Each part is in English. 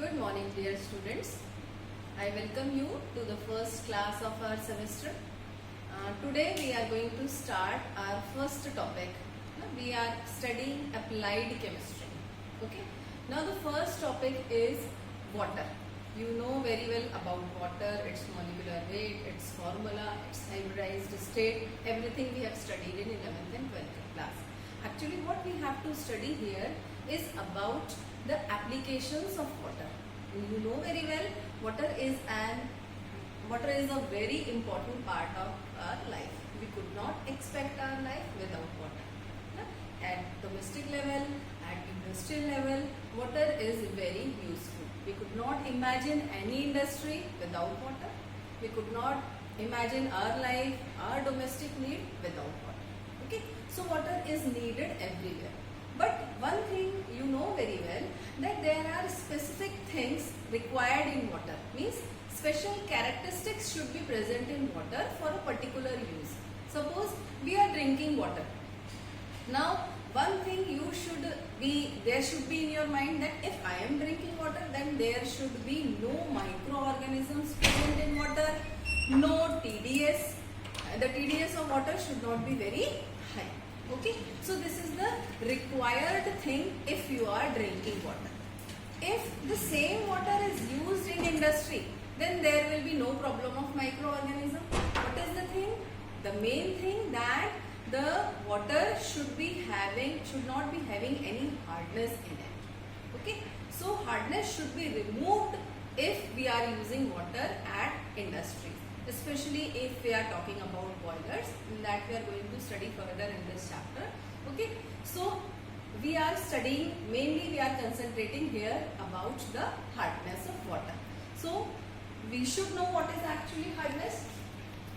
Good morning, dear students. I welcome you to the first class of our semester. Today we are going to start our first topic. We are studying applied chemistry. Okay. Now the first topic is water. You know very well about water, its molecular weight, its formula, its hybridized state, everything we have studied in 11th and 12th class. Actually what we have to study here is about the applications of water. You know very well water is a very important part of our life. We could not expect our life without water. At domestic level, at industrial level, water is very useful. We could not imagine any industry without water. We could not imagine our life, our domestic need without water. Okay, so water is needed everywhere. But one thing you know very well, that there are specific things required in water. Means special characteristics should be present in water for a particular use. Suppose we are drinking water. Now one thing there should be in your mind, that if I am drinking water, then there should be no microorganisms present in water, no TDS. The TDS of water should not be very high. Okay, so this is the required thing if you are drinking water. If the same water is used in industry, then there will be no problem of microorganism. What is the thing? The main thing, that the water should not be having any hardness in it. Okay, so hardness should be removed if we are using water at industry. Especially if we are talking about boilers, that we are going to study further in this chapter. Okay, so we are studying, mainly we are concentrating here about the hardness of water. So we should know what is actually hardness.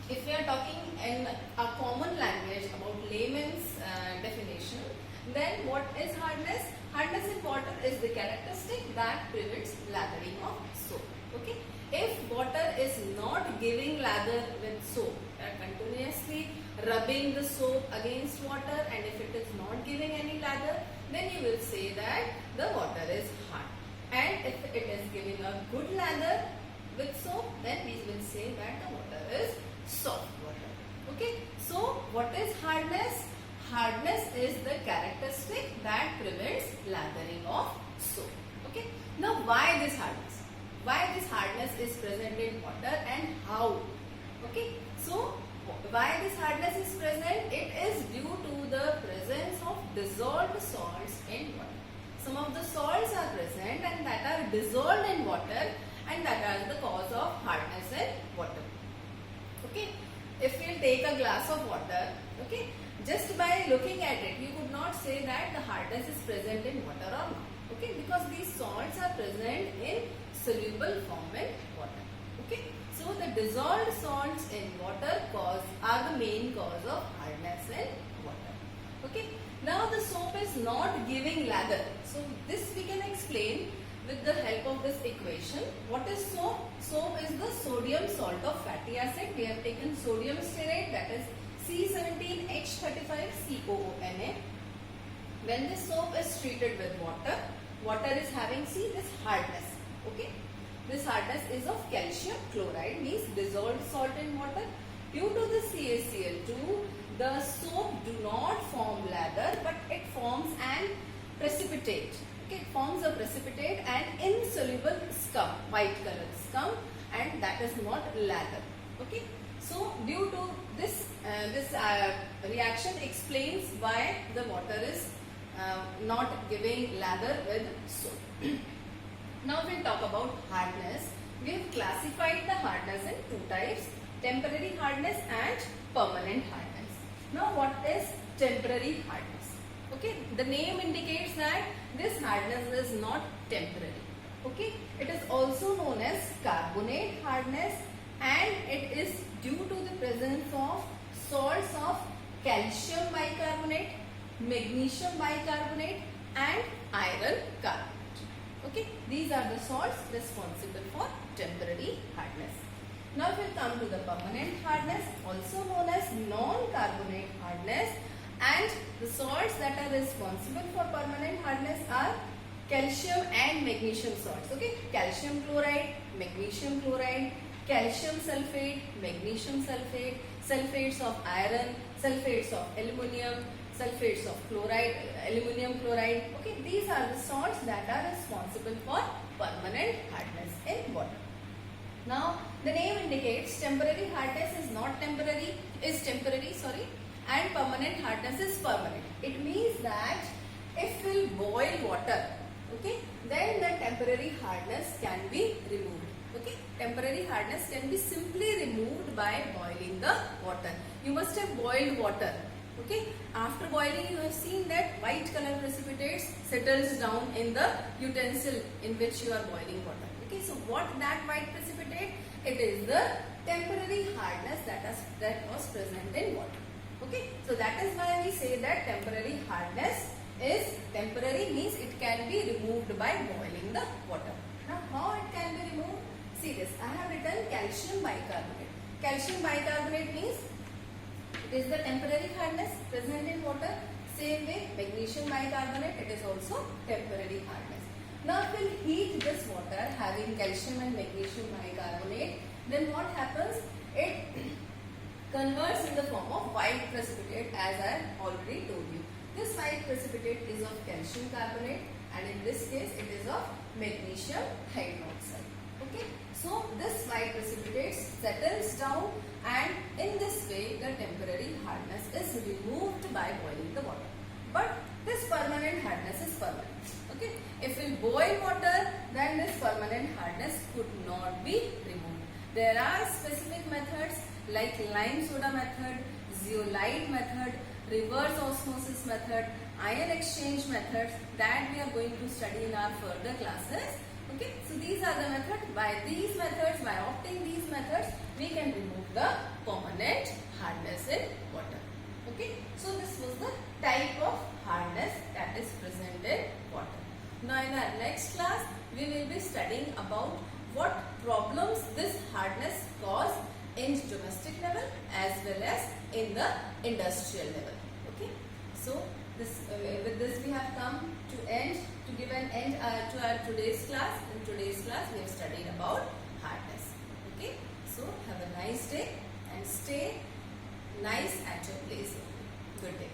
If we are talking in a common language about layman's definition, then what is hardness? Hardness in water is the characteristic that prevents lathering of soap. Okay, if water is not giving lather with soap, continuously rubbing the soap against water, and if it is not giving any lather, then you will say that the water is hard. And if it is giving a good lather with soap, then we will say that the water is soft water. Okay, so what is hardness? Hardness is the characteristic that prevents lathering of soap. Okay, now why this hardness? Why this hardness is present in water and how? Okay, so why this hardness is present? It is due to the presence of dissolved salts in water. Some of the salts are present and that are dissolved in water, and that are the cause of hardness in water. Okay, if we take a glass of water, okay, just by looking at it, you could not say that the hardness is present in water or not. Okay, because these salts are present in soluble form in water. Okay, so the dissolved salts in water are the main cause of hardness in water. Okay, now the soap is not giving lather. So this we can explain with the help of this equation. What is soap? Soap is the sodium salt of fatty acid. We have taken sodium stearate, that is C17H35COONA. When this soap is treated with water, water is having, see, this hardness. Okay, this hardness is of calcium chloride, means dissolved salt in water. Due to the CaCl2, the soap do not form lather, but it forms an precipitate. Okay, it forms a precipitate and insoluble scum, white color scum, and that is not lather. Okay, so due to this reaction explains why the water is not giving lather with soap. Now we'll talk about hardness. We have classified the hardness in two types: temporary hardness and permanent hardness. Now what is temporary hardness? Okay, the name indicates that this hardness is not temporary. Okay, it is also known as carbonate hardness, and it is due to the presence of salts of calcium bicarbonate, magnesium bicarbonate, and iron carbonate. Okay, these are the salts responsible for temporary hardness. Now we will come to the permanent hardness, also known as non-carbonate hardness, and the salts that are responsible for permanent hardness are calcium and magnesium salts. Okay, calcium chloride, magnesium chloride, calcium sulfate, magnesium sulfate, sulfates of iron, sulfates of aluminium, sulfates of chloride, aluminium chloride. Okay, these are the salts that are responsible for permanent hardness in water. Now, the name indicates temporary hardness is not temporary, is temporary, sorry, and permanent hardness is permanent. It means that if we'll boil water, okay, then the temporary hardness can be removed. Okay, temporary hardness can be simply removed by boiling the water. You must have boiled water. Okay, after boiling you have seen that white color precipitates settles down in the utensil in which you are boiling water. Okay, so what that white precipitate? It is the temporary hardness that was present in water. Okay, so that is why we say that temporary hardness is temporary, means it can be removed by boiling the water. Now how it can be removed? See this, I have written calcium bicarbonate. Calcium bicarbonate means it is the temporary hardness present in water. Same way magnesium bicarbonate, it is also temporary hardness. Now if we heat this water having calcium and magnesium bicarbonate, then what happens? It converts in the form of white precipitate, as I already told you. This white precipitate is of calcium carbonate and in this case it is of magnesium hydroxide. Okay, so this white precipitate settles down and in this way the temporary hardness is removed by boiling the water. But this permanent hardness is permanent. Okay, if we boil water, then this permanent hardness could not be removed. There are specific methods like lime soda method, zeolite method, reverse osmosis method, ion exchange methods that we are going to study in our further classes. Okay, so these are the methods. By these methods, by opting these methods, we can remove the permanent hardness in water. Okay, so this was the type of hardness that is present in water. Now in our next class, we will be studying about what problems this hardness cause in domestic level as well as in the industrial level. Okay, so this with this we have come to give an end to our today's class. In today's class we have studied about hardness. Okay, so have a nice day and stay nice at your place. Good day.